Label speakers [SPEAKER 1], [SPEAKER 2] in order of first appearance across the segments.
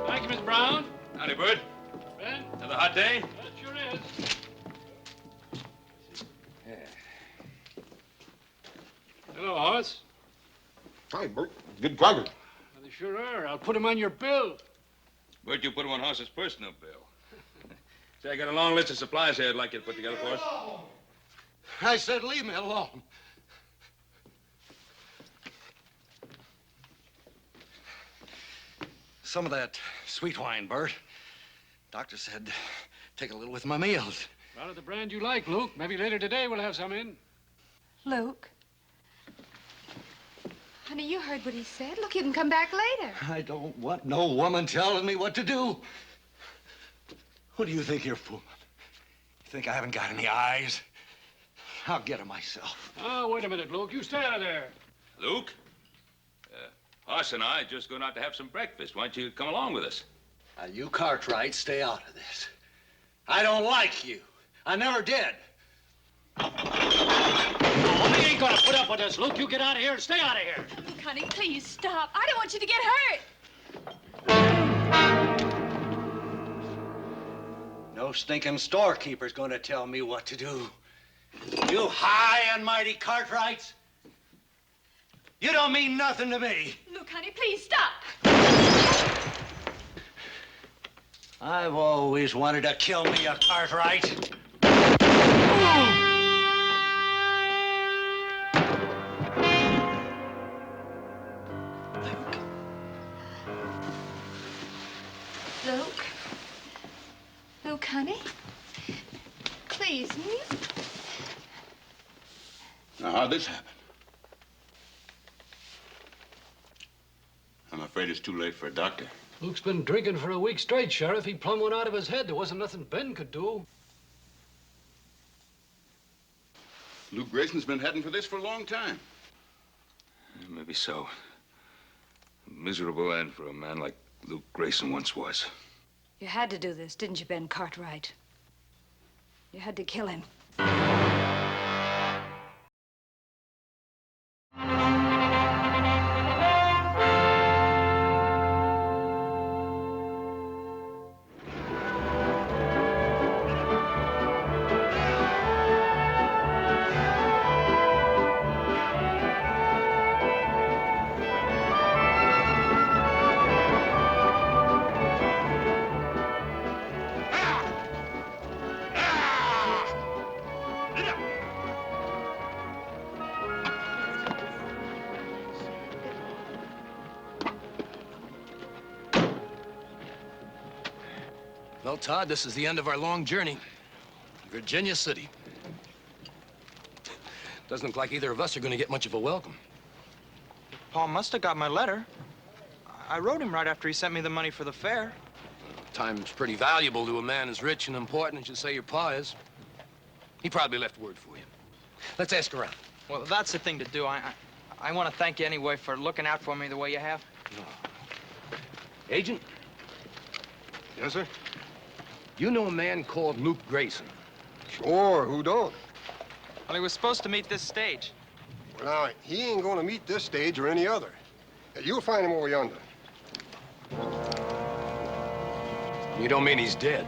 [SPEAKER 1] Thank you, Miss Brown.
[SPEAKER 2] Howdy, Bert.
[SPEAKER 1] Ben?
[SPEAKER 2] Another hot day?
[SPEAKER 1] Well, it sure is. Hello, Horace.
[SPEAKER 3] Hi, Bert. Good driving.
[SPEAKER 1] Well, they sure are. I'll put him on your bill.
[SPEAKER 2] Bert, you put him on Hoss's personal bill. Say, I got a long list of supplies here I'd like you to put together for us.
[SPEAKER 3] I said leave me alone. Some of that sweet wine, Bert. Doctor said take a little with my meals.
[SPEAKER 1] Out of the brand you like, Luke. Maybe later today we'll have some in.
[SPEAKER 4] Luke. Honey, you heard what he said. Look, you can come back later.
[SPEAKER 3] I don't want no woman telling me what to do. Who do you think you're fooling? You think I haven't got any eyes? I'll get her myself.
[SPEAKER 1] Oh, wait a minute, Luke. You stay out of there.
[SPEAKER 2] Luke? Hoss and I are just going out to have some breakfast. Why don't you come along with us?
[SPEAKER 3] Now, you Cartwrights, stay out of this. I don't like you. I never did.
[SPEAKER 1] No, I ain't gonna put up with this, Luke. You get out of here and stay out of here.
[SPEAKER 4] Look, honey, please stop. I don't want you to get hurt.
[SPEAKER 3] No stinking storekeeper's gonna tell me what to do. You high and mighty Cartwrights. You don't mean nothing to me.
[SPEAKER 4] Luke, honey, please stop.
[SPEAKER 3] I've always wanted to kill me a Cartwright.
[SPEAKER 4] Luke. Luke, honey. Please, will you?
[SPEAKER 5] Now, how'd this happen? I'm afraid it's too late for a doctor.
[SPEAKER 1] Luke's been drinking for a week straight, Sheriff. He plumb went out of his head. There wasn't nothing Ben could do.
[SPEAKER 5] Luke Grayson's been heading for this for a long time.
[SPEAKER 2] Maybe so. A miserable end for a man like Luke Grayson once was.
[SPEAKER 4] You had to do this, didn't you, Ben Cartwright? You had to kill him.
[SPEAKER 6] Well, Todd, this is the end of our long journey. Virginia City. Doesn't look like either of us are going to get much of a welcome.
[SPEAKER 7] Paul must have got my letter. I wrote him right after he sent me the money for the fare.
[SPEAKER 6] Time's pretty valuable to a man as rich and important as you say your pa is. He probably left word for you. Let's ask around.
[SPEAKER 7] Well, that's the thing to do. I want to thank you anyway for looking out for me the way you have.
[SPEAKER 6] Agent?
[SPEAKER 3] Yes, sir?
[SPEAKER 6] You know a man called Luke Grayson?
[SPEAKER 8] Sure, who don't?
[SPEAKER 7] Well, he was supposed to meet this stage.
[SPEAKER 8] Well, now, he ain't gonna meet this stage or any other. You'll find him over yonder.
[SPEAKER 6] You don't mean he's dead?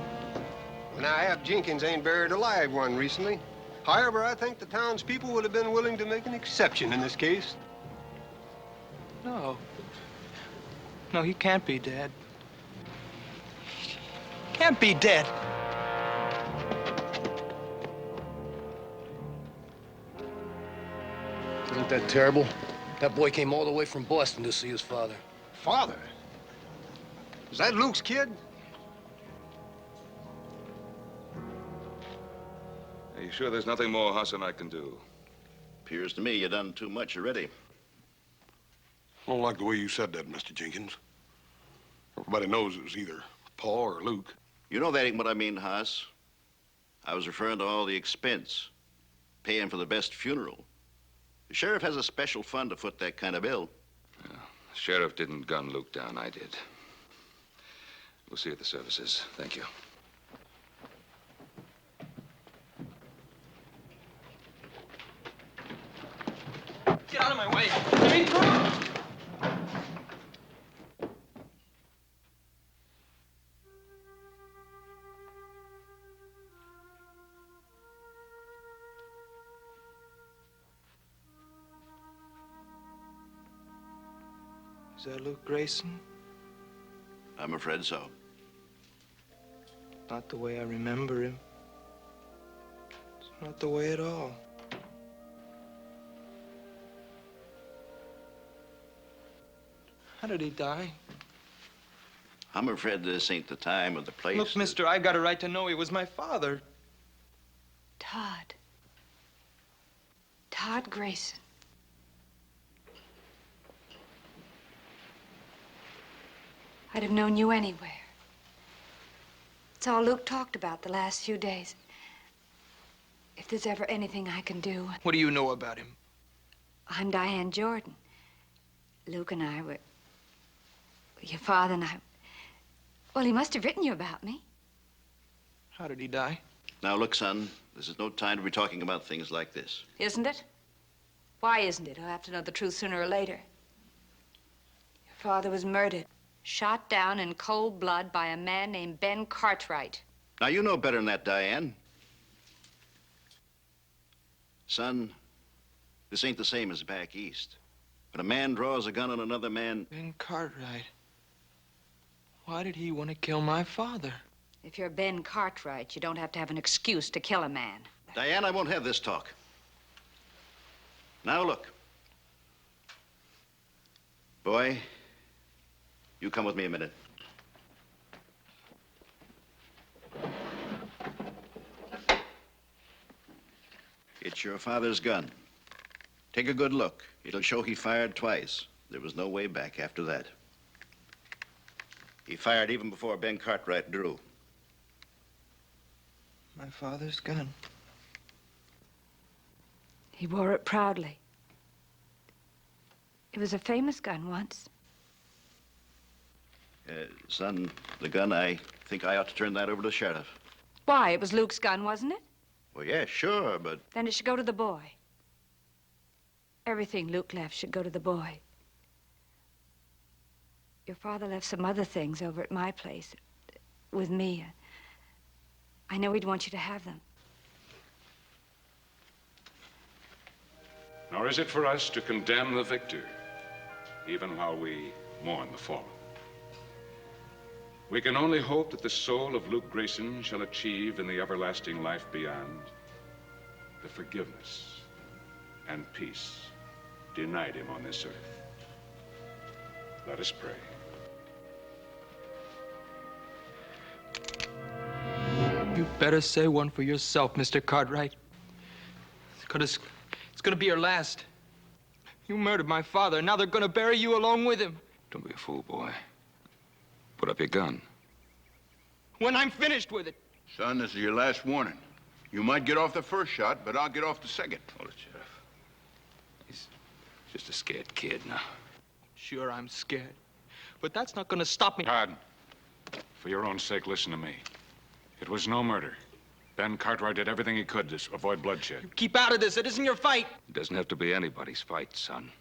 [SPEAKER 8] Well, now, Ab Jenkins ain't buried a live one recently. However, I think the townspeople would have been willing to make an exception in this case.
[SPEAKER 7] No. No, he can't be dead. Can't be dead.
[SPEAKER 6] Isn't that terrible? That boy came all the way from Boston to see his father.
[SPEAKER 8] Father? Is that Luke's kid?
[SPEAKER 2] Are you sure there's nothing more Hoss and I can do?
[SPEAKER 5] Appears to me you done too much already.
[SPEAKER 3] I don't like the way you said that, Mr. Jenkins. Everybody knows it was either Paul or Luke.
[SPEAKER 5] You know that ain't what I mean, Hoss. I was referring to all the expense, paying for the best funeral. The sheriff has a special fund to foot that kind of bill.
[SPEAKER 2] The sheriff didn't gun Luke down, I did. We'll see you at the services. Thank you.
[SPEAKER 7] Get out of my way. Let me through. Is that Luke Grayson?
[SPEAKER 5] I'm afraid so.
[SPEAKER 7] Not the way I remember him. It's not the way at all. How did he die?
[SPEAKER 5] I'm afraid this ain't the time or the place.
[SPEAKER 7] Look, mister, I've got a right to know he was my father.
[SPEAKER 4] Todd. Todd Grayson. I'd have known you anywhere. It's all Luke talked about the last few days. If there's ever anything I can do.
[SPEAKER 7] What do you know about him?
[SPEAKER 4] I'm Diane Jordan. Luke and I were... Your father and I... Well, he must have written you about me.
[SPEAKER 7] How did he die?
[SPEAKER 5] Now, look, son, this is no time to be talking about things like this.
[SPEAKER 4] Isn't it? Why isn't it? I'll have to know the truth sooner or later. Your father was murdered. Shot down in cold blood by a man named Ben Cartwright.
[SPEAKER 5] Now, you know better than that, Diane. Son, this ain't the same as back east. When a man draws a gun on another man...
[SPEAKER 7] Ben Cartwright. Why did he want to kill my father?
[SPEAKER 4] If you're Ben Cartwright, you don't have to have an excuse to kill a man.
[SPEAKER 5] Diane, I won't have this talk. Now, look. Boy, you come with me a minute. It's your father's gun. Take a good look. It'll show he fired twice. There was no way back after that. He fired even before Ben Cartwright drew.
[SPEAKER 7] My father's gun.
[SPEAKER 4] He wore it proudly. It was a famous gun once.
[SPEAKER 5] Son, the gun, I think I ought to turn that over to the sheriff.
[SPEAKER 4] Why? It was Luke's gun, wasn't it?
[SPEAKER 5] Well, yeah, sure, but...
[SPEAKER 4] Then it should go to the boy. Everything Luke left should go to the boy. Your father left some other things over at my place with me. I know he'd want you to have them.
[SPEAKER 9] Nor is it for us to condemn the victor, even while we mourn the fallen. We can only hope that the soul of Luke Grayson shall achieve in the everlasting life beyond the forgiveness and peace denied him on this earth. Let us pray.
[SPEAKER 7] You better say one for yourself, Mr. Cartwright. It's gonna be your last. You murdered my father, and now they're gonna bury you along with him.
[SPEAKER 2] Don't be a fool, boy. Put up your gun.
[SPEAKER 7] When I'm finished with it.
[SPEAKER 10] Son, this is your last warning. You might get off the first shot, but I'll get off the second.
[SPEAKER 2] Hold it, Sheriff. He's just a scared kid now.
[SPEAKER 7] Sure, I'm scared. But that's not gonna stop me.
[SPEAKER 9] Todd, for your own sake, listen to me. It was no murder. Ben Cartwright did everything he could to avoid bloodshed.
[SPEAKER 7] Keep out of this. It isn't your fight.
[SPEAKER 2] It doesn't have to be anybody's fight, son.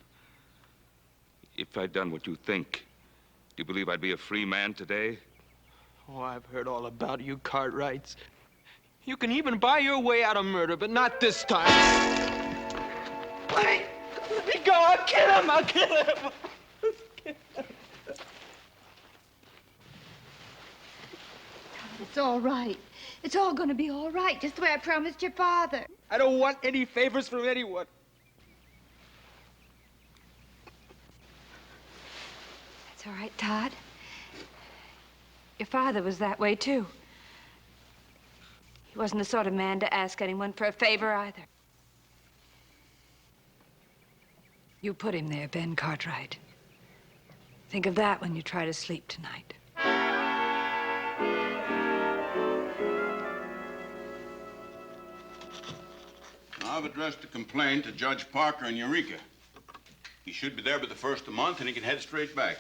[SPEAKER 2] If I'd done what you think, do you believe I'd be a free man today?
[SPEAKER 7] Oh, I've heard all about you, Cartwrights. You can even buy your way out of murder, but not this time. Let me go. I'll kill him. I'll kill him.
[SPEAKER 11] It's all right. It's all gonna be all right, just the way I promised your father.
[SPEAKER 7] I don't want any favors from anyone.
[SPEAKER 4] That's all right, Todd. Your father was that way, too. He wasn't the sort of man to ask anyone for a favor, either. You put him there, Ben Cartwright. Think of that when you try to sleep tonight.
[SPEAKER 10] I've addressed the complaint to Judge Parker in Eureka. He should be there by the first of the month, and he can head straight back.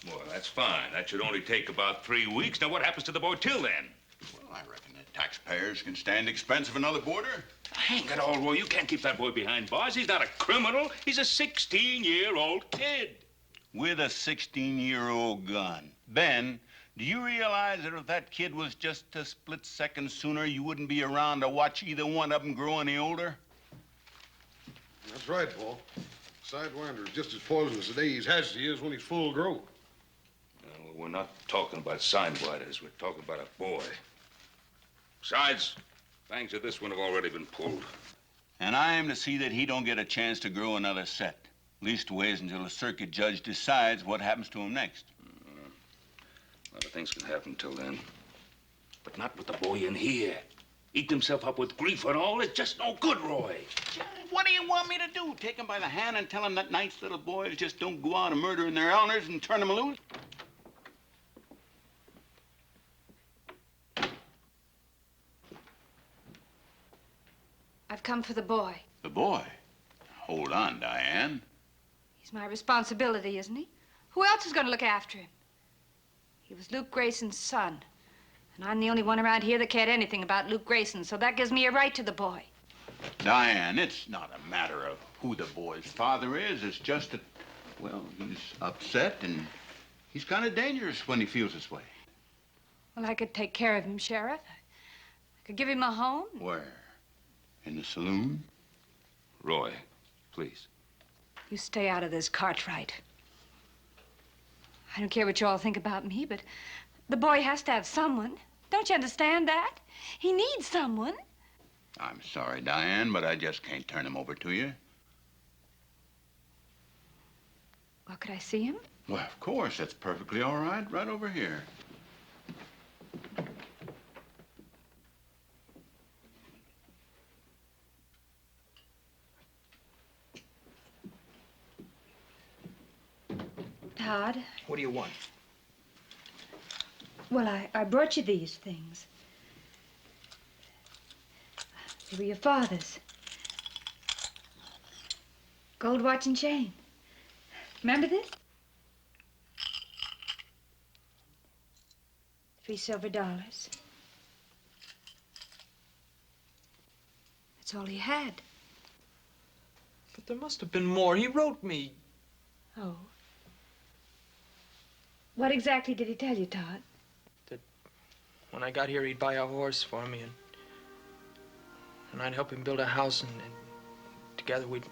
[SPEAKER 2] Well, that's fine. That should only take about 3 weeks. Now, what happens to the boy till then?
[SPEAKER 10] Well, I reckon the taxpayers can stand the expense of another boarder.
[SPEAKER 2] Hang it all, Roy. You can't keep that boy behind bars. He's not a criminal. He's a 16-year-old kid.
[SPEAKER 10] With a 16-year-old gun. Ben, do you realize that if that kid was just a split second sooner, you wouldn't be around to watch either one of them grow any older?
[SPEAKER 12] That's right, Paul. Sidewinder is just as poisonous today as he is when he's full grown.
[SPEAKER 2] Well, we're not talking about sidewinders. We're talking about a boy. Besides, fangs of this one have already been pulled.
[SPEAKER 10] And I am to see that he don't get a chance to grow another set. Leastways until a circuit judge decides what happens to him next.
[SPEAKER 2] A lot of things can happen till then. But not with the boy in here. Eat himself up with grief and all. It's just no good, Roy.
[SPEAKER 10] What do you want me to do? Take him by the hand and tell him that nice little boys just don't go out and murdering their elders and turn them loose?
[SPEAKER 4] I've come for the boy.
[SPEAKER 10] The boy? Hold on, Diane.
[SPEAKER 4] He's my responsibility, isn't he? Who else is going to look after him? He was Luke Grayson's son. And I'm the only one around here that cared anything about Luke Grayson, so that gives me a right to the boy.
[SPEAKER 10] Diane, it's not a matter of who the boy's father is. It's just that, well, he's upset and he's kind of dangerous when he feels this way.
[SPEAKER 4] Well, I could take care of him, Sheriff. I could give him a home.
[SPEAKER 10] Where? In the saloon?
[SPEAKER 2] Roy, please.
[SPEAKER 4] You stay out of this, Cartwright. I don't care what you all think about me, but the boy has to have someone. Don't you understand that? He needs someone.
[SPEAKER 10] I'm sorry, Diane, but I just can't turn him over to you.
[SPEAKER 4] Well, could I see him?
[SPEAKER 10] Well, of course. That's perfectly all right. Right over here.
[SPEAKER 11] Todd?
[SPEAKER 7] What do you want?
[SPEAKER 11] Well, I brought you these things. They were your father's. Gold watch and chain. Remember this? 3 silver dollars.
[SPEAKER 4] That's all he had.
[SPEAKER 7] But there must have been more. He wrote me.
[SPEAKER 11] Oh. What exactly did he tell you, Todd?
[SPEAKER 7] That when I got here, he'd buy a horse for me, and I'd help him build a house, and together we'd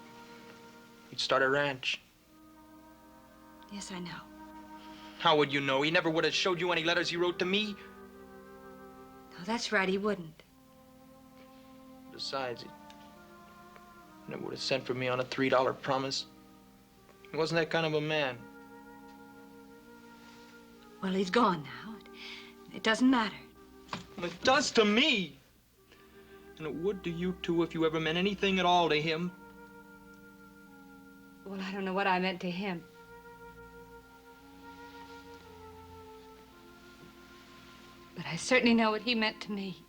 [SPEAKER 7] start a ranch.
[SPEAKER 4] Yes, I know.
[SPEAKER 7] How would you know? He never would have showed you any letters he wrote to me.
[SPEAKER 4] No, that's right, he wouldn't.
[SPEAKER 7] Besides, he never would have sent for me on a $3 promise. He wasn't that kind of a man.
[SPEAKER 4] Well, he's gone now. It doesn't matter.
[SPEAKER 7] Well, it does to me. And it would to you, too, if you ever meant anything at all to him.
[SPEAKER 4] Well, I don't know what I meant to him. But I certainly know what he meant to me.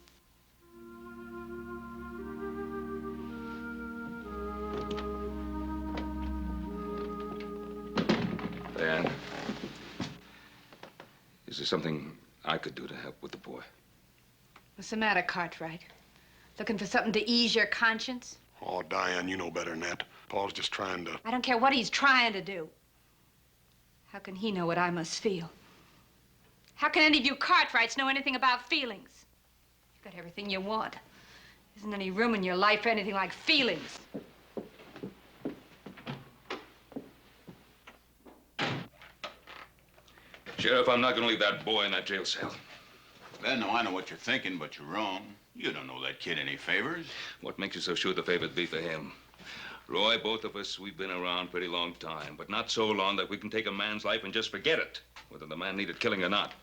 [SPEAKER 2] Diane, is there something I could do to help with the boy?
[SPEAKER 4] What's the matter, Cartwright? Looking for something to ease your conscience?
[SPEAKER 12] Oh, Diane, you know better than that. Paul's just trying to...
[SPEAKER 4] I don't care what he's trying to do. How can he know what I must feel? How can any of you Cartwrights know anything about feelings? You've got everything you want. Isn't any room in your life for anything like feelings.
[SPEAKER 2] Sheriff, I'm not going to leave that boy in that jail cell.
[SPEAKER 10] Ben, now I know what you're thinking, but you're wrong. You don't know that kid any favors.
[SPEAKER 2] What makes you so sure the favor'd be for him? Roy, both of us, we've been around a pretty long time, but not so long that we can take a man's life and just forget it, whether the man needed killing or not.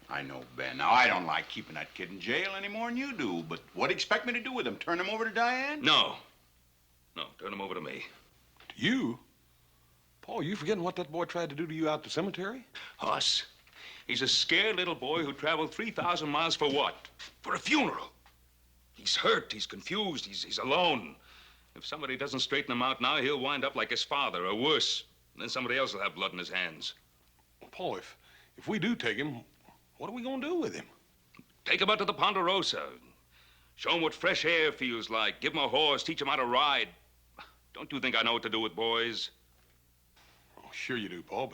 [SPEAKER 10] I know, Ben. Now, I don't like keeping that kid in jail any more than you do, but what do you expect me to do with him? Turn him over to Diane?
[SPEAKER 2] No. No, turn him over to me.
[SPEAKER 12] To you? Paul, you forgetting what that boy tried to do to you out at the cemetery?
[SPEAKER 2] Us? He's a scared little boy who traveled 3,000 miles for what? For a funeral. He's hurt, he's confused, he's alone. If somebody doesn't straighten him out now, he'll wind up like his father, or worse. And then somebody else will have blood in his hands.
[SPEAKER 12] Paul, if we do take him, what are we gonna do with him?
[SPEAKER 2] Take him out to the Ponderosa. Show him what fresh air feels like. Give him a horse, teach him how to ride. Don't you think I know what to do with boys?
[SPEAKER 12] Oh, sure you do, Paul,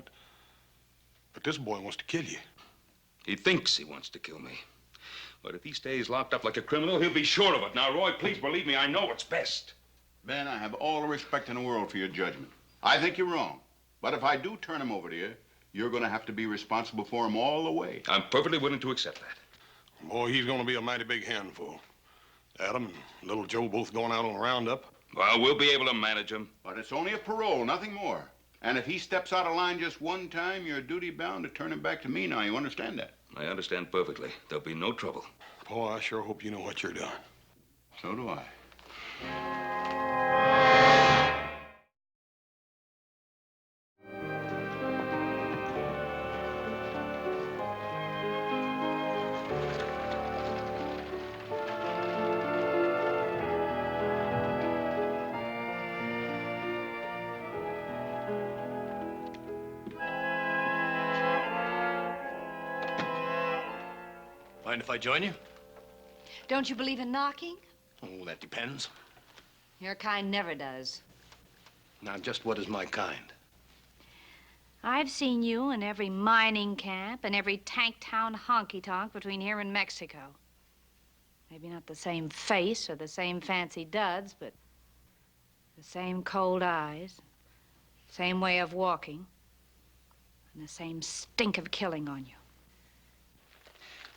[SPEAKER 12] but this boy wants to kill you.
[SPEAKER 2] He thinks he wants to kill me. But if he stays locked up like a criminal, he'll be sure of it. Now, Roy, please believe me, I know what's best.
[SPEAKER 10] Ben, I have all the respect in the world for your judgment. I think you're wrong. But if I do turn him over to you, you're going to have to be responsible for him all the way.
[SPEAKER 2] I'm perfectly willing to accept that.
[SPEAKER 12] Boy, he's gonna be a mighty big handful. Adam and little Joe both going out on a roundup.
[SPEAKER 2] Well, we'll be able to manage him.
[SPEAKER 10] But it's only a parole, nothing more. And if he steps out of line just one time, you're duty-bound to turn him back to me now. You understand that?
[SPEAKER 2] I understand perfectly. There'll be no trouble.
[SPEAKER 12] Boy, I sure hope you know what you're doing.
[SPEAKER 10] So do I.
[SPEAKER 6] Mind if I join you?
[SPEAKER 4] Don't you believe in knocking?
[SPEAKER 6] Oh, that depends.
[SPEAKER 4] Your kind never does.
[SPEAKER 6] Now, just what is my kind?
[SPEAKER 4] I've seen you in every mining camp and every tank town honky-tonk between here and Mexico. Maybe not the same face or the same fancy duds, but the same cold eyes, same way of walking, and the same stink of killing on you.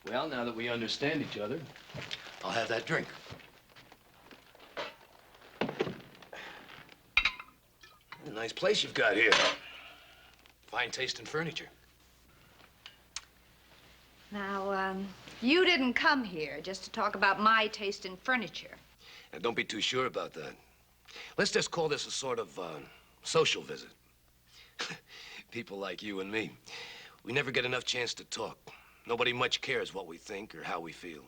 [SPEAKER 6] Well, now that we understand each other, I'll have that drink. A nice place you've got here. Fine taste in furniture.
[SPEAKER 4] Now, you didn't come here just to talk about my taste in furniture.
[SPEAKER 6] Now, don't be too sure about that. Let's just call this a sort of social visit. People like you and me, we never get enough chance to talk. Nobody much cares what we think or how we feel.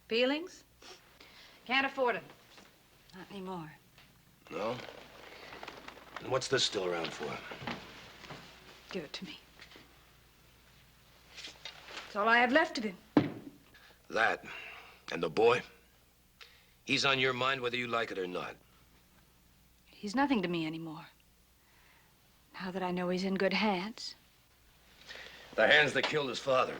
[SPEAKER 4] Feelings? Can't afford them. Not anymore.
[SPEAKER 6] No? And what's this still around for?
[SPEAKER 4] Give it to me. It's all I have left of him.
[SPEAKER 6] That and the boy, he's on your mind whether you like it or not.
[SPEAKER 4] He's nothing to me anymore. Now that I know he's in good hands.
[SPEAKER 6] The hands that killed his father.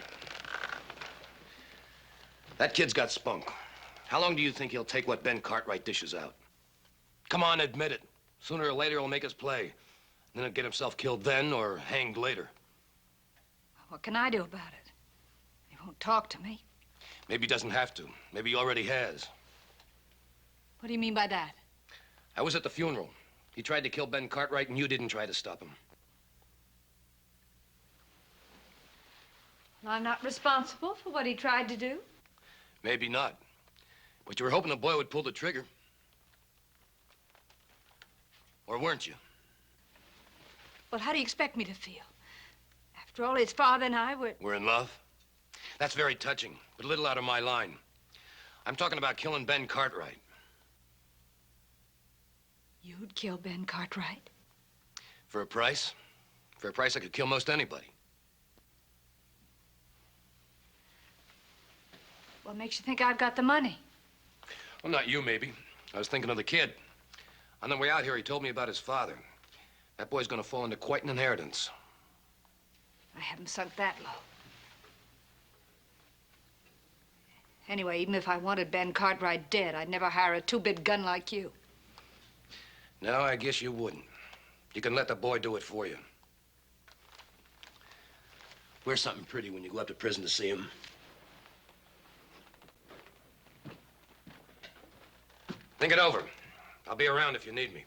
[SPEAKER 6] That kid's got spunk. How long do you think he'll take what Ben Cartwright dishes out? Come on, admit it. Sooner or later, he'll make us play. Then he'll get himself killed then or hanged later.
[SPEAKER 4] What can I do about it? He won't talk to me.
[SPEAKER 6] Maybe he doesn't have to. Maybe he already has.
[SPEAKER 4] What do you mean by that?
[SPEAKER 6] I was at the funeral. He tried to kill Ben Cartwright, and you didn't try to stop him.
[SPEAKER 4] I'm not responsible for what he tried to do.
[SPEAKER 6] Maybe not. But you were hoping the boy would pull the trigger. Or weren't you?
[SPEAKER 4] Well, how do you expect me to feel? After all, his father and I were...
[SPEAKER 6] We're in love? That's very touching, but a little out of my line. I'm talking about killing Ben Cartwright.
[SPEAKER 4] You'd kill Ben Cartwright?
[SPEAKER 6] For a price? For a price I could kill most anybody.
[SPEAKER 4] What makes you think I've got the money?
[SPEAKER 6] Well, not you, maybe. I was thinking of the kid. On the way out here, he told me about his father. That boy's gonna fall into quite an inheritance.
[SPEAKER 4] I haven't sunk that low. Anyway, even if I wanted Ben Cartwright dead, I'd never hire a two-bit gun like you.
[SPEAKER 6] No, I guess you wouldn't. You can let the boy do it for you. Wear something pretty when you go up to prison to see him. Think it over. I'll be around if you need me.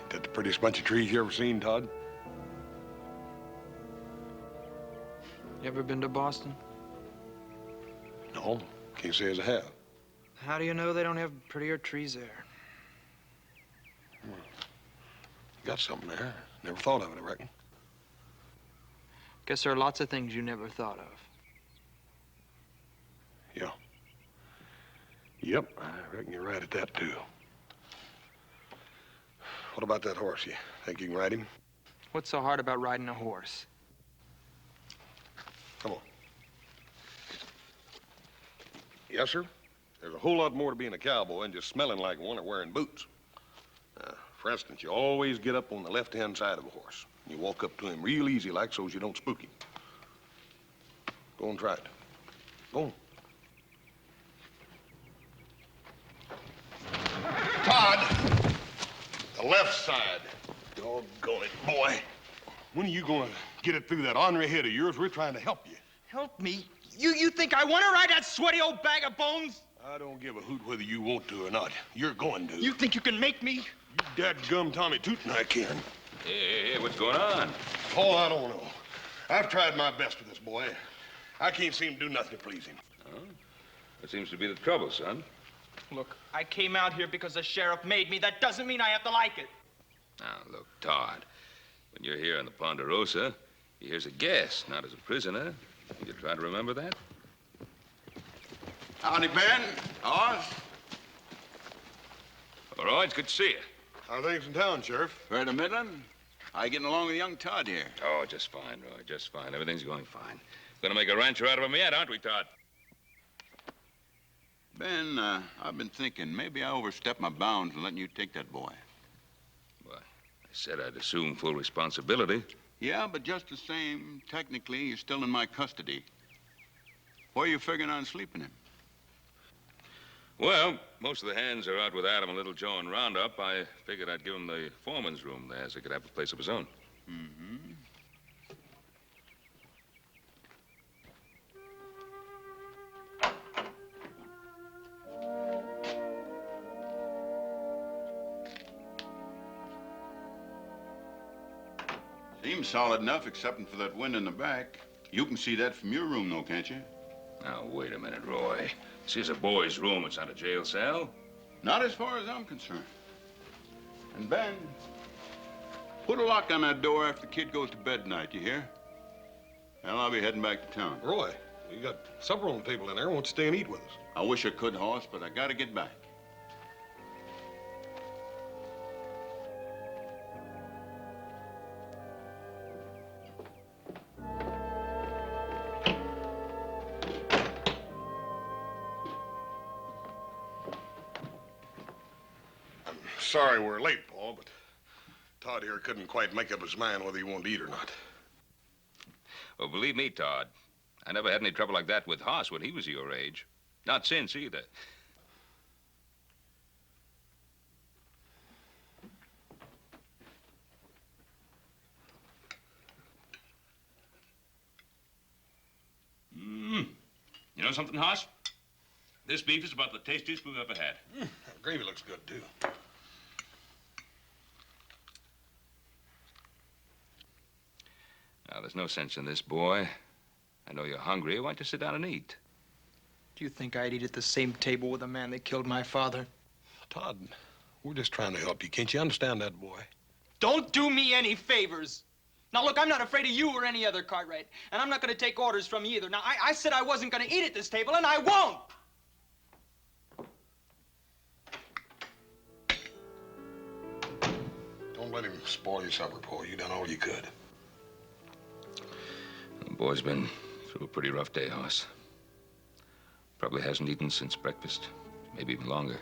[SPEAKER 12] Ain't that the prettiest bunch of trees you ever seen, Todd?
[SPEAKER 7] You ever been to Boston?
[SPEAKER 12] No, can't say as I have.
[SPEAKER 7] How do you know they don't have prettier trees there?
[SPEAKER 12] You got something there. Never thought of it, I reckon.
[SPEAKER 7] Guess there are lots of things you never thought of.
[SPEAKER 12] Yeah. Yep, I reckon you're right at that, too. What about that horse? You think you can ride him?
[SPEAKER 7] What's so hard about riding a horse?
[SPEAKER 12] Come on. Yes, sir. There's a whole lot more to being a cowboy than just smelling like one or wearing boots. For instance, you always get up on the left-hand side of a horse. You walk up to him real easy like so as you don't spook him. Go and try it. Go on. Todd! The left side. Doggone it, boy. When are you going to get it through that ornery head of yours? We're trying to help you.
[SPEAKER 7] Help me? You think I want to ride that sweaty old bag of bones?
[SPEAKER 12] I don't give a hoot whether you want to or not. You're going to.
[SPEAKER 7] You think you can make me?
[SPEAKER 12] You dadgum Tommy Tootin' I can.
[SPEAKER 2] Hey, what's going on?
[SPEAKER 12] Oh, I don't know. I've tried my best with this boy. I can't seem to do nothing to please him.
[SPEAKER 2] Oh, that seems to be the trouble, son.
[SPEAKER 7] Look, I came out here because the sheriff made me. That doesn't mean I have to like it.
[SPEAKER 2] Now, look, Todd, when you're here on the Ponderosa, you're here as a guest, not as a prisoner. You try to remember that?
[SPEAKER 10] Howdy, Ben. Oz.
[SPEAKER 2] All right, it's good to see you.
[SPEAKER 12] How are things in town, Sheriff?
[SPEAKER 10] Right to Midland. How you getting along with young Todd here?
[SPEAKER 2] Oh, just fine, Roy, just fine. Everything's going fine. Gonna make a rancher out of him yet, aren't we, Todd?
[SPEAKER 10] Ben, I've been thinking maybe I overstepped my bounds in letting you take that boy.
[SPEAKER 2] Well, I said I'd assume full responsibility.
[SPEAKER 10] Yeah, but just the same, technically, he's still in my custody. Where are you figuring on sleeping him?
[SPEAKER 2] Well, most of the hands are out with Adam and Little Joe in Roundup. I figured I'd give him the foreman's room there so he could have a place of his own.
[SPEAKER 10] Mm-hmm. Seems solid enough, excepting for that wind in the back. You can see that from your room, though, can't you?
[SPEAKER 2] Now, wait a minute, Roy. This is a boy's room. It's not a jail cell.
[SPEAKER 10] Not as far as I'm concerned. And Ben, put a lock on that door after the kid goes to bed tonight, you hear? Well, I'll be heading back to town.
[SPEAKER 12] Roy, we got supper on the table in there. Won't you stay and eat with us?
[SPEAKER 10] I wish I could, Hoss, but I gotta get back.
[SPEAKER 12] Sorry we're late, Paul, but Todd here couldn't quite make up his mind whether he wanted to eat or not.
[SPEAKER 2] Well, believe me, Todd, I never had any trouble like that with Hoss when he was your age. Not since, either. You know something, Hoss? This beef is about the tastiest we've ever had.
[SPEAKER 12] That gravy looks good, too.
[SPEAKER 2] Now, there's no sense in this, boy. I know you're hungry. Why don't you sit down and eat?
[SPEAKER 7] Do you think I'd eat at the same table with a man that killed my father?
[SPEAKER 12] Todd, we're just trying to help you. Can't you understand that, boy?
[SPEAKER 7] Don't do me any favors. Now, look, I'm not afraid of you or any other Cartwright, and I'm not going to take orders from you either. Now, I said I wasn't going to eat at this table, and I won't.
[SPEAKER 12] Don't let him spoil your supper, Paul. You done all you could.
[SPEAKER 2] The boy's been through a pretty rough day, Hoss. Probably hasn't eaten since breakfast, maybe even longer.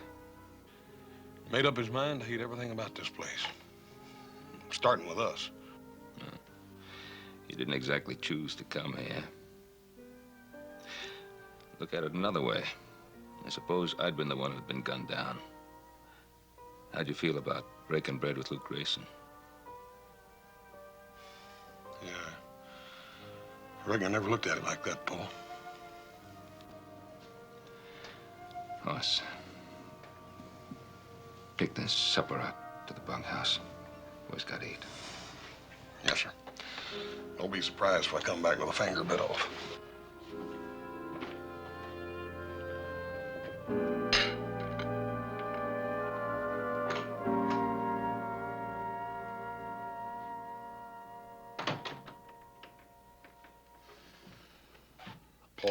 [SPEAKER 12] Made up his mind to hate everything about this place. Starting with us.
[SPEAKER 2] He didn't exactly choose to come here. Look at it another way. I suppose I'd been the one who'd been gunned down. How'd you feel about breaking bread with Luke Grayson?
[SPEAKER 12] Yeah. I reckon I never looked at it like that, Paul.
[SPEAKER 2] Hoss, pick this supper up to the bunkhouse. Boys gotta eat.
[SPEAKER 12] Yes, sir. Don't be surprised if I come back with a finger bit off.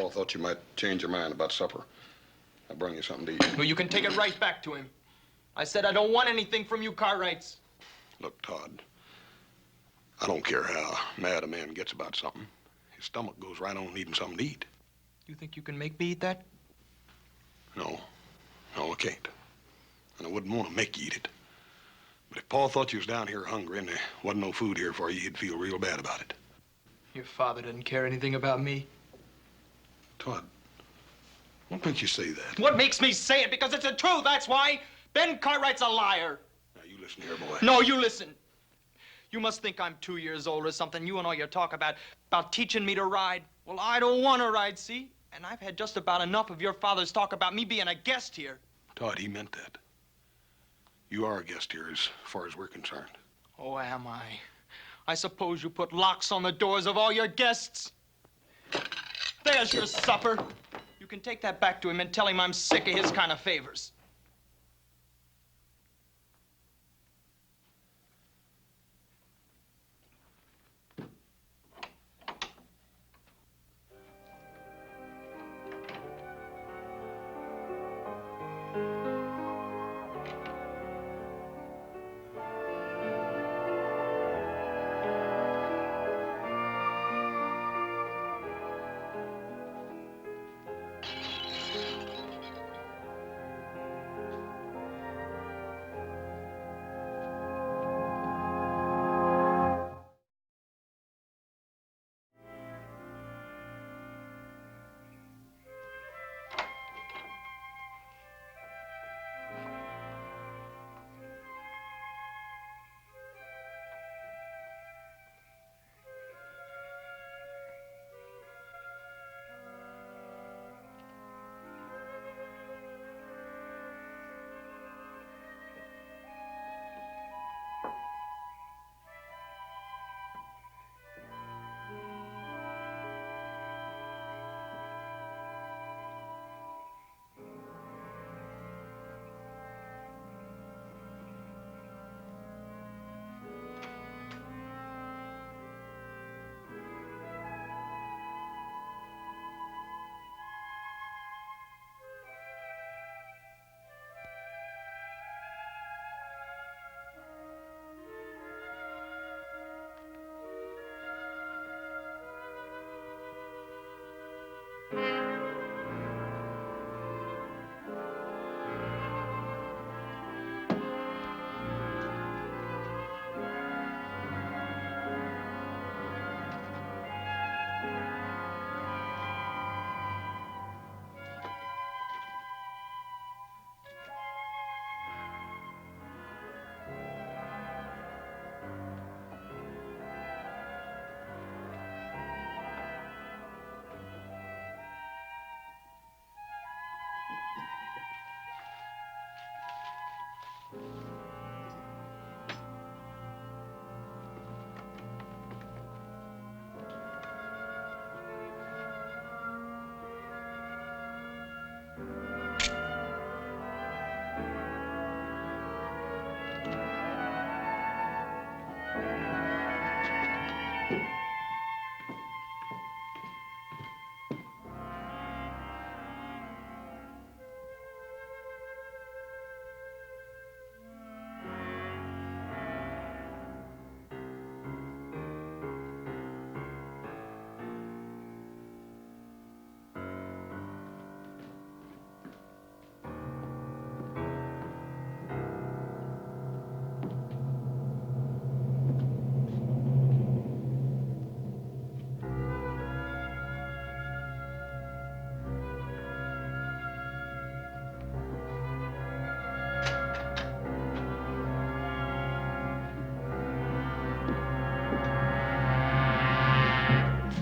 [SPEAKER 12] Paul thought you might change your mind about supper. I brought you something to eat.
[SPEAKER 7] Well, you can take it right back to him. I said I don't want anything from you, Cartwrights.
[SPEAKER 12] Look, Todd, I don't care how mad a man gets about something. His stomach goes right on needing something to eat.
[SPEAKER 7] You think you can make me eat that?
[SPEAKER 12] No, I can't. And I wouldn't want to make you eat it. But if Paul thought you was down here hungry and there wasn't no food here for you, he'd feel real bad about it.
[SPEAKER 7] Your father doesn't care anything about me.
[SPEAKER 12] Todd, what makes you say that?
[SPEAKER 7] What makes me say it? Because it's the truth, that's why. Ben Cartwright's a liar.
[SPEAKER 12] Now, you listen here, boy.
[SPEAKER 7] No, you listen. You must think I'm 2 years old or something. You and all your talk about teaching me to ride. Well, I don't want to ride, see? And I've had just about enough of your father's talk about me being a guest here.
[SPEAKER 12] Todd, he meant that. You are a guest here as far as we're concerned.
[SPEAKER 7] Oh, am I? I suppose you put locks on the doors of all your guests. There's your supper. You can take that back to him and tell him I'm sick of his kind of favors.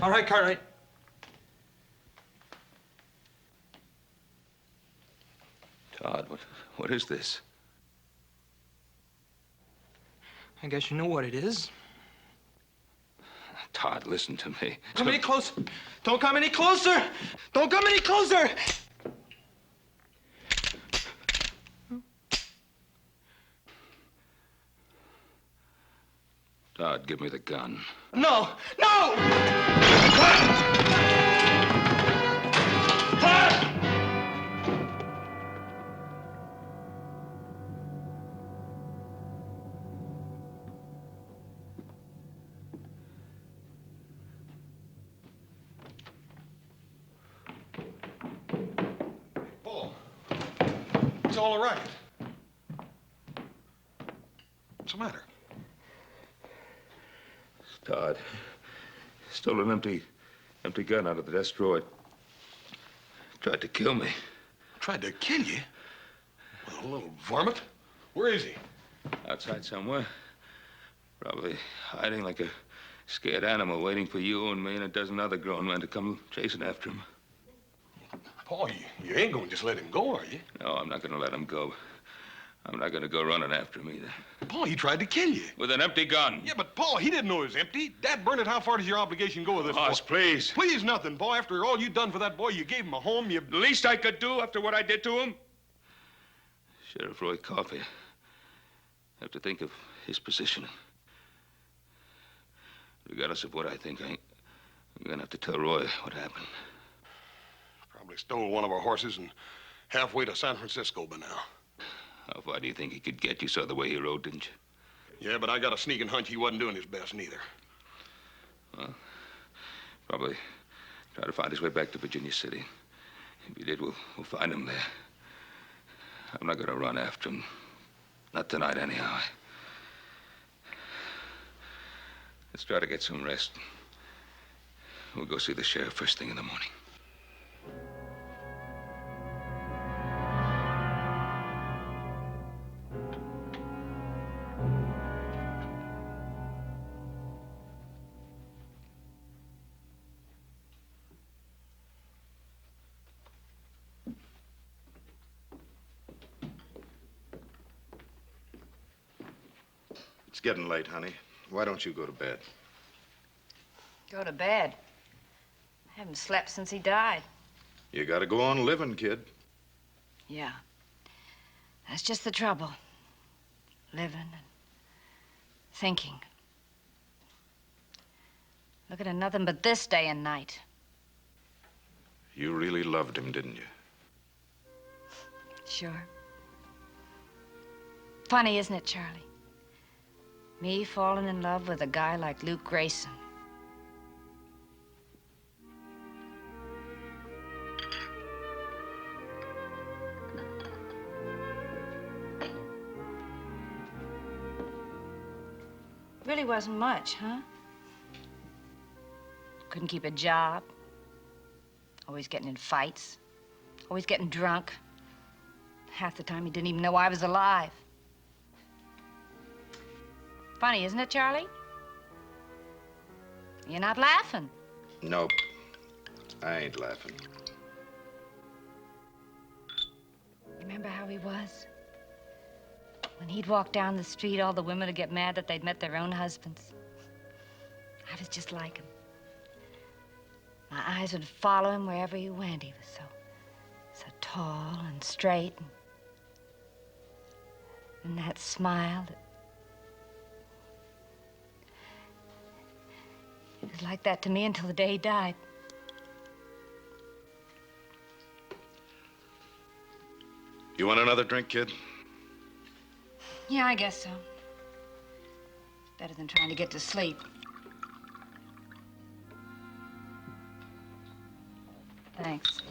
[SPEAKER 7] All right, Cartwright.
[SPEAKER 2] Todd, what is this?
[SPEAKER 7] I guess you know what it is.
[SPEAKER 2] Todd, listen to me.
[SPEAKER 7] Come any closer. Don't come any closer. Don't come any closer.
[SPEAKER 2] Todd, give me the gun.
[SPEAKER 7] No! No!
[SPEAKER 12] all right. What's the matter?
[SPEAKER 2] Todd. Stole an empty gun out of the desk drawer. Tried to kill me.
[SPEAKER 12] Tried to kill you? Well, a little varmint. Where is he?
[SPEAKER 2] Outside somewhere. Probably hiding like a scared animal, waiting for you and me and a dozen other grown men to come chasing after him.
[SPEAKER 12] Paul, you ain't gonna just let him go, are you?
[SPEAKER 2] No, I'm not gonna let him go. I'm not gonna go running after him either.
[SPEAKER 12] Paul, he tried to kill you.
[SPEAKER 2] With an empty gun.
[SPEAKER 12] Yeah, but Paul, he didn't know it was empty. Dad Bernard, how far does your obligation go with this
[SPEAKER 2] Hoss,
[SPEAKER 12] boy?
[SPEAKER 2] please.
[SPEAKER 12] Please nothing, boy. After all you done for that boy, you gave him a home, you...
[SPEAKER 2] The least I could do after what I did to him? Sheriff Roy Coffey. I have to think of his position. Regardless of what I think, I'm gonna have to tell Roy what happened.
[SPEAKER 12] Probably stole one of our horses and halfway to San Francisco by now.
[SPEAKER 2] How far do you think he could get? You saw the way he rode, didn't you?
[SPEAKER 12] Yeah, but I got a sneaking hunch he wasn't doing his best neither.
[SPEAKER 2] Well, probably try to find his way back to Virginia City. If he did, we'll find him there. I'm not gonna run after him. Not tonight, anyhow. Let's try to get some rest. We'll go see the sheriff first thing in the morning.
[SPEAKER 13] It's getting late, honey. Why don't you go to bed?
[SPEAKER 4] Go to bed. I haven't slept since he died.
[SPEAKER 13] You gotta go on living, kid.
[SPEAKER 4] Yeah. That's just the trouble. Living and thinking. Looking at nothing but this day and night.
[SPEAKER 13] You really loved him, didn't you?
[SPEAKER 4] Sure. Funny, isn't it, Charlie? Me falling in love with a guy like Luke Grayson. Really wasn't much, huh? Couldn't keep a job. Always getting in fights. Always getting drunk. Half the time he didn't even know I was alive. Funny, isn't it, Charlie? You're not laughing.
[SPEAKER 13] Nope. I ain't laughing.
[SPEAKER 4] Remember how he was? When he'd walk down the street, all the women would get mad that they'd met their own husbands. I was just like him. My eyes would follow him wherever he went. He was so tall and straight. And that smile that... It was like that to me until the day he died.
[SPEAKER 13] You want another drink, kid?
[SPEAKER 4] Yeah, I guess so. Better than trying to get to sleep. Thanks.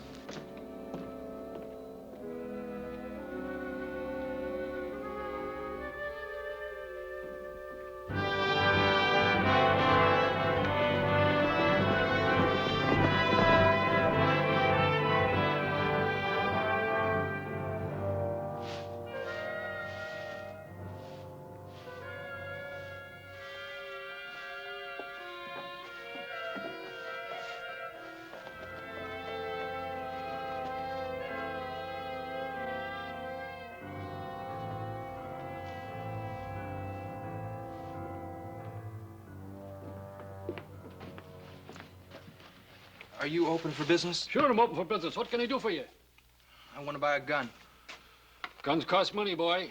[SPEAKER 7] Are you open for business?
[SPEAKER 1] Sure, I'm open for business. What can I do for you?
[SPEAKER 7] I want to buy a gun.
[SPEAKER 1] Guns cost money, boy.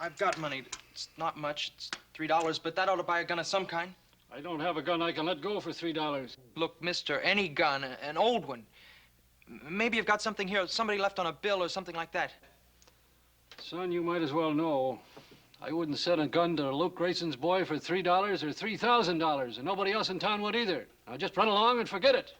[SPEAKER 7] I've got money. It's not much. It's $3, but that ought to buy a gun of some kind.
[SPEAKER 1] I don't have a gun I can let go for $3.
[SPEAKER 7] Look, mister, any gun, an old one. Maybe you've got something here somebody left on a bill or something like that.
[SPEAKER 1] Son, you might as well know. I wouldn't sell a gun to Luke Grayson's boy for $3 or $3,000, and nobody else in town would either. Now just run along and forget it.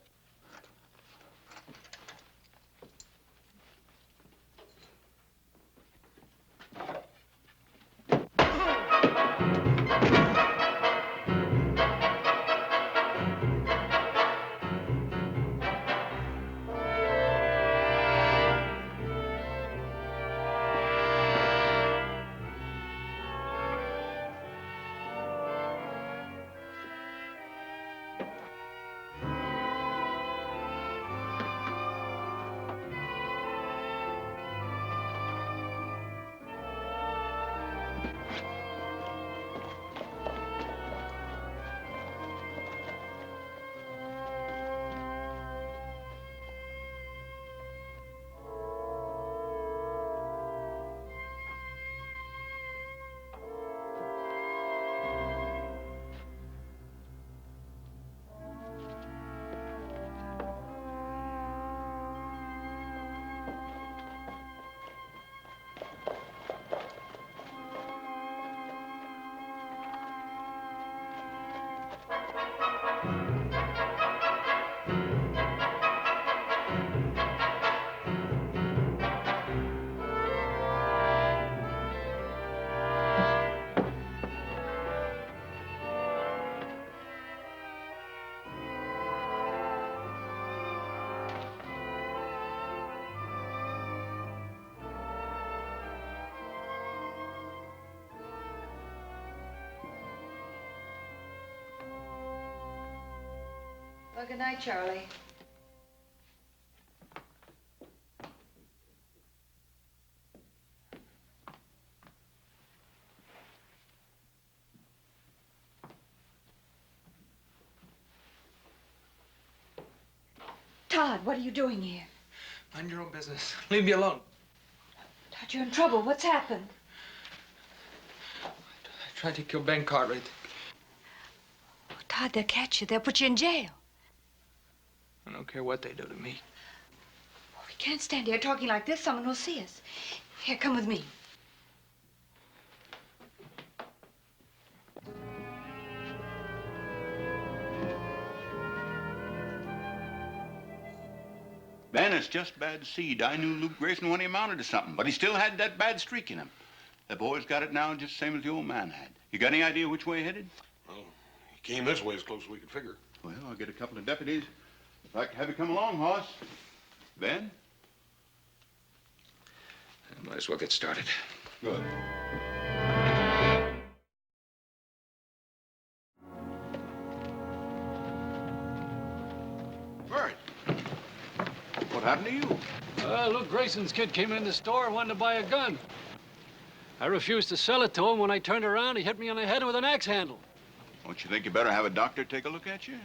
[SPEAKER 11] Well, good night, Charlie. Todd, what are you doing here?
[SPEAKER 7] Mind your own business. Leave me alone.
[SPEAKER 11] Todd, you're in trouble. What's happened?
[SPEAKER 7] I tried to kill Ben Cartwright.
[SPEAKER 4] Oh, Todd, they'll catch you. They'll put you in jail.
[SPEAKER 7] I don't care what they do to me.
[SPEAKER 4] Oh, we can't stand here talking like this. Someone will see us. Here, come with me.
[SPEAKER 10] Ben, it's just bad seed. I knew Luke Grayson when he amounted to something, but he still had that bad streak in him. The boy's got it now just the same as the old man had. You got any idea which way headed?
[SPEAKER 12] Well, he came this way as close as we could figure.
[SPEAKER 10] Well, I'll get a couple of deputies. If I can have you come along, Hoss. Ben?
[SPEAKER 2] I might as well get started.
[SPEAKER 10] Good.
[SPEAKER 5] Bert, what happened to you?
[SPEAKER 1] Luke Grayson's kid came in the store and wanted to buy a gun. I refused to sell it to him. When I turned around, he hit me on the head with an axe handle.
[SPEAKER 10] Don't you think you better have a doctor take a look at you?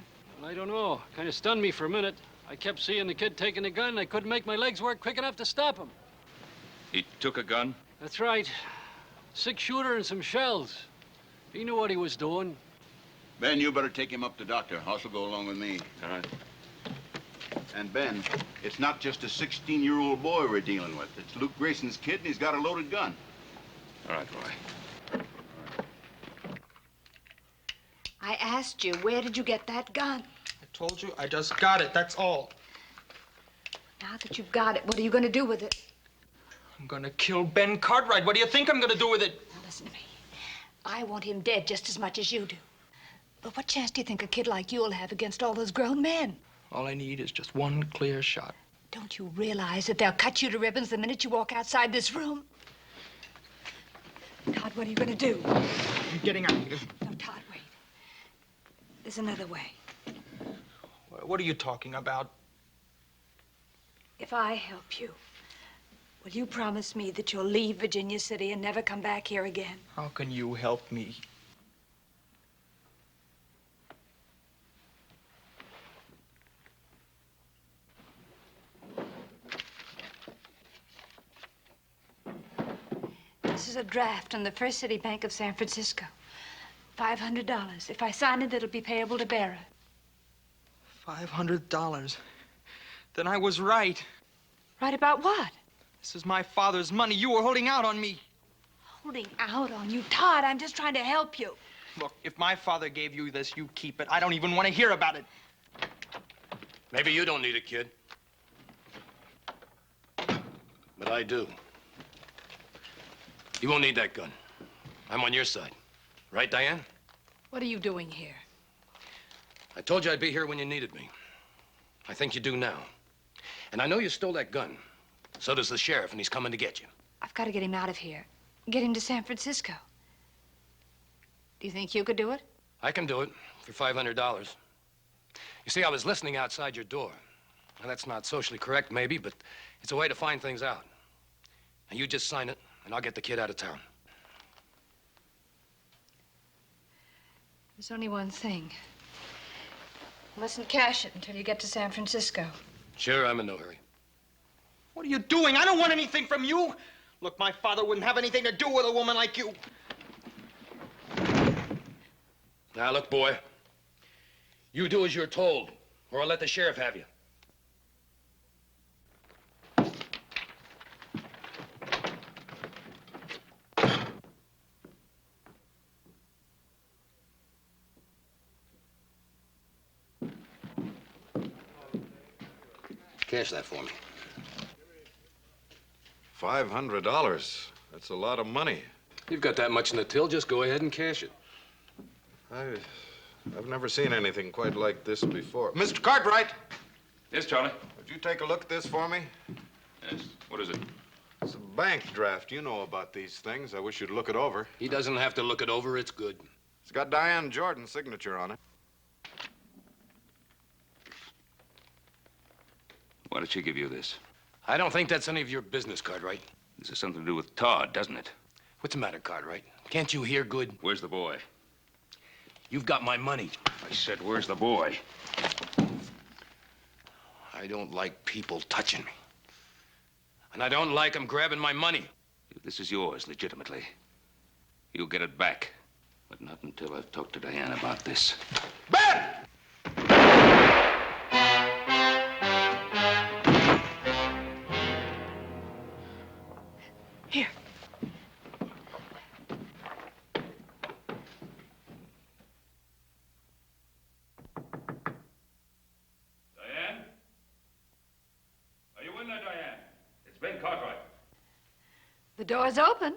[SPEAKER 1] I don't know. Kind of stunned me for a minute. I kept seeing the kid taking the gun, and I couldn't make my legs work quick enough to stop him.
[SPEAKER 2] He took a gun?
[SPEAKER 1] That's right. 6-shooter and some shells. He knew what he was doing.
[SPEAKER 10] Ben, you better take him up to doctor. Hoss will go along with me.
[SPEAKER 2] All right.
[SPEAKER 10] And Ben, it's not just a 16-year-old boy we're dealing with. It's Luke Grayson's kid, and he's got a loaded gun.
[SPEAKER 2] All right, Roy.
[SPEAKER 4] I asked you, where did you get that gun?
[SPEAKER 7] I told you I just got it, that's all.
[SPEAKER 4] Now that you've got it, what are you going to do with it?
[SPEAKER 7] I'm gonna kill Ben Cartwright. What do you think I'm gonna do with it?
[SPEAKER 4] Now, listen to me. I want him dead just as much as you do. But what chance do you think a kid like you'll have against all those grown men?
[SPEAKER 7] All I need is just one clear shot.
[SPEAKER 4] Don't you realize that they'll cut you to ribbons the minute you walk outside this room? Todd, what are you going to do?
[SPEAKER 7] I'm getting out of here.
[SPEAKER 4] No, Todd, wait. There's another way.
[SPEAKER 7] What are you talking about?
[SPEAKER 4] If I help you, will you promise me that you'll leave Virginia City and never come back here again?
[SPEAKER 7] How can you help me?
[SPEAKER 4] This is a draft on the First City Bank of San Francisco. $500. If I sign it, it'll be payable to bearer.
[SPEAKER 7] $500. Then I was right.
[SPEAKER 4] Right about what?
[SPEAKER 7] This is my father's money. You were holding out on me.
[SPEAKER 4] Holding out on you? Todd, I'm just trying to help you.
[SPEAKER 7] Look, if my father gave you this, you keep it. I don't even want to hear about it.
[SPEAKER 6] Maybe you don't need it, kid. But I do. You won't need that gun. I'm on your side. Right, Diane?
[SPEAKER 4] What are you doing here?
[SPEAKER 6] I told you I'd be here when you needed me. I think you do now. And I know you stole that gun. So does the sheriff, and he's coming to get you.
[SPEAKER 4] I've got to get him out of here. Get him to San Francisco. Do you think you could do it?
[SPEAKER 6] I can do it for $500. You see, I was listening outside your door. Now, that's not socially correct, maybe, but it's a way to find things out. And you just sign it, and I'll get the kid out of town.
[SPEAKER 4] There's only one thing. You mustn't cash it until you get to San Francisco.
[SPEAKER 6] Sure, I'm in no hurry.
[SPEAKER 7] What are you doing? I don't want anything from you. Look, my father wouldn't have anything to do with a woman like you.
[SPEAKER 6] Now, look, boy. You do as you're told, or I'll let the sheriff have you. Cash that for me.
[SPEAKER 13] $500. That's a lot of money.
[SPEAKER 6] You've got that much in the till, just go ahead and cash it.
[SPEAKER 13] I've never seen anything quite like this before. Mr. Cartwright!
[SPEAKER 2] Yes, Charlie?
[SPEAKER 13] Would you take a look at this for me?
[SPEAKER 2] Yes. What is it?
[SPEAKER 13] It's a bank draft. You know about these things. I wish you'd look it over.
[SPEAKER 6] He doesn't have to look it over. It's good.
[SPEAKER 13] It's got Diane Jordan's signature on it.
[SPEAKER 2] Why did she give you this?
[SPEAKER 6] I don't think that's any of your business, Cartwright.
[SPEAKER 2] This has something to do with Todd, doesn't it?
[SPEAKER 6] What's the matter, Cartwright? Can't you hear good?
[SPEAKER 2] Where's the boy?
[SPEAKER 6] You've got my money.
[SPEAKER 2] I said, where's the boy?
[SPEAKER 6] I don't like people touching me. And I don't like them grabbing my money.
[SPEAKER 2] This is yours, legitimately. You'll get it back. But not until I've talked to Diane about this.
[SPEAKER 6] Ben!
[SPEAKER 4] Here.
[SPEAKER 2] Diane? Are you in there, Diane? It's Ben Cartwright.
[SPEAKER 4] The door's open.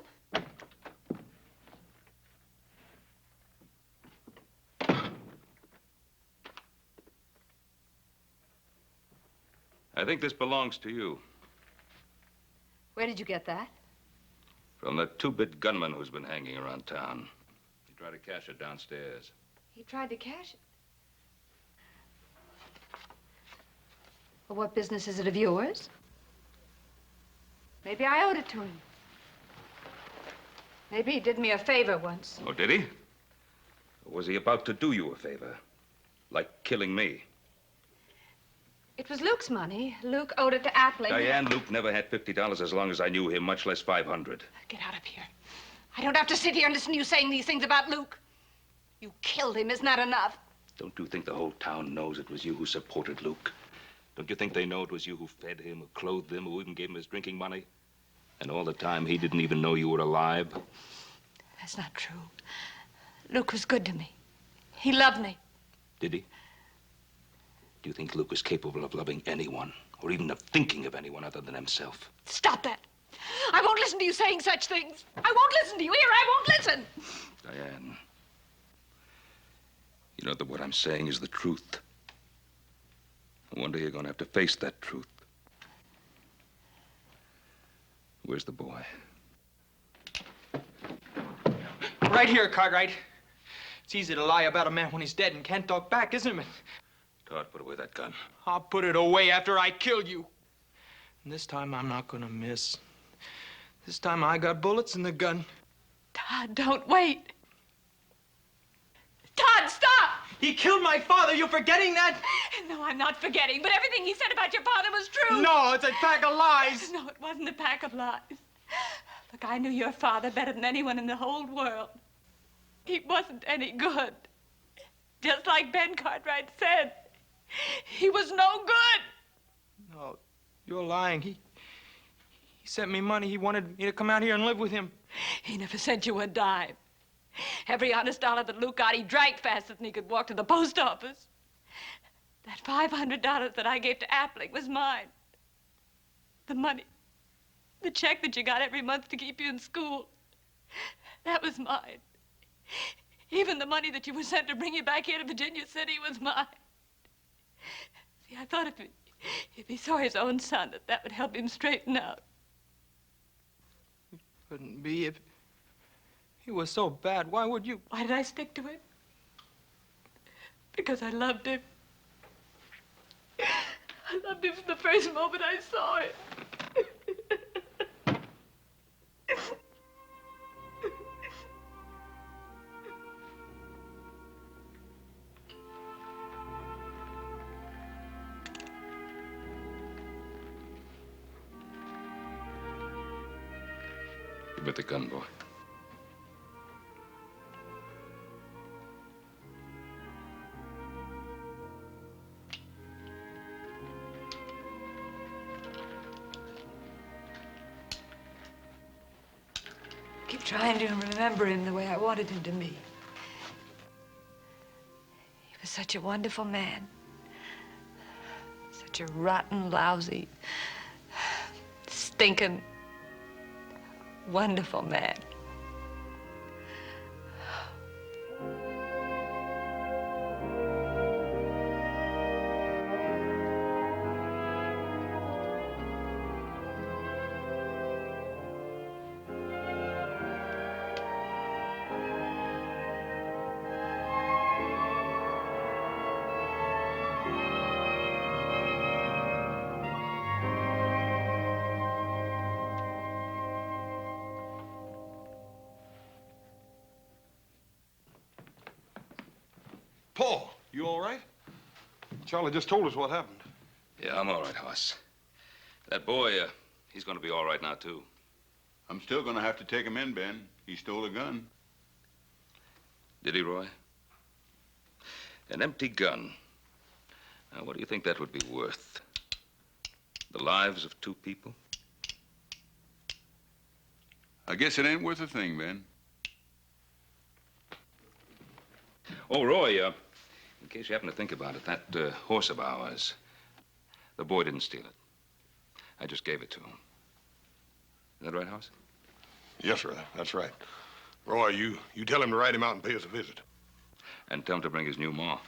[SPEAKER 2] I think this belongs to you.
[SPEAKER 4] Where did you get that?
[SPEAKER 2] From the two-bit gunman who's been hanging around town. He tried to cash it downstairs.
[SPEAKER 4] He tried to cash it. Well, what business is it of yours? Maybe I owed it to him. Maybe he did me a favor once.
[SPEAKER 2] Oh, did he? Or was he about to do you a favor? Like killing me?
[SPEAKER 4] It was Luke's money. Luke owed it to Appling.
[SPEAKER 2] Diane, Luke never had $50 as long as I knew him, much less 500.
[SPEAKER 4] Get out of here. I don't have to sit here and listen to you saying these things about Luke. You killed him. Isn't that enough?
[SPEAKER 2] Don't you think the whole town knows it was you who supported Luke? Don't you think they know it was you who fed him, who clothed him, who even gave him his drinking money? And all the time, he didn't even know you were alive?
[SPEAKER 4] That's not true. Luke was good to me. He loved me.
[SPEAKER 2] Did he? Do you think Luke is capable of loving anyone, or even of thinking of anyone other than himself?
[SPEAKER 4] Stop that. I won't listen to you saying such things. I won't listen to you. Here, I won't listen.
[SPEAKER 2] Diane, you know that what I'm saying is the truth. One day you're going to have to face that truth. Where's the boy?
[SPEAKER 7] Right here, Cartwright. It's easy to lie about a man when he's dead and can't talk back, isn't it?
[SPEAKER 2] Todd, put away that gun.
[SPEAKER 7] I'll put it away after I kill you. And this time, I'm not gonna miss. This time, I got bullets in the gun.
[SPEAKER 4] Todd, don't wait. Todd, stop!
[SPEAKER 7] He killed my father. You forgetting that?
[SPEAKER 4] No, I'm not forgetting, but everything he said about your father was true.
[SPEAKER 7] No, it's a pack of lies.
[SPEAKER 4] No, it wasn't a pack of lies. Look, I knew your father better than anyone in the whole world. He wasn't any good. Just like Ben Cartwright said. He was no good.
[SPEAKER 7] No, you're lying. He sent me money. He wanted me to come out here and live with him.
[SPEAKER 4] He never sent you a dime. Every honest dollar that Luke got, he drank faster than he could walk to the post office. That $500 that I gave to Appling was mine. The money, the check that you got every month to keep you in school, that was mine. Even the money that you were sent to bring you back here to Virginia City was mine. See, I thought if he saw his own son, that would help him straighten out.
[SPEAKER 7] It couldn't be if he was so bad. Why would you?
[SPEAKER 4] Why did I stick to him? Because I loved him. I loved him from the first moment I saw him.
[SPEAKER 2] Give me the gun, boy.
[SPEAKER 4] Keep trying to remember him the way I wanted him to be. He was such a wonderful man. Such a rotten, lousy, stinking, wonderful man.
[SPEAKER 12] Paul, you all right? Charlie just told us what happened.
[SPEAKER 2] Yeah, I'm all right, Hoss. That boy, he's gonna be all right now, too.
[SPEAKER 10] I'm still gonna have to take him in, Ben. He stole a gun.
[SPEAKER 2] Did he, Roy? An empty gun. Now, what do you think that would be worth? The lives of 2 people?
[SPEAKER 10] I guess it ain't worth a thing, Ben.
[SPEAKER 2] Oh, Roy, in case you happen to think about it, that horse of ours, the boy didn't steal it. I just gave it to him. Is that right, Hoss?
[SPEAKER 12] Yes, sir, that's right. Roy, you tell him to ride him out and pay us a visit.
[SPEAKER 2] And tell him to bring his new ma.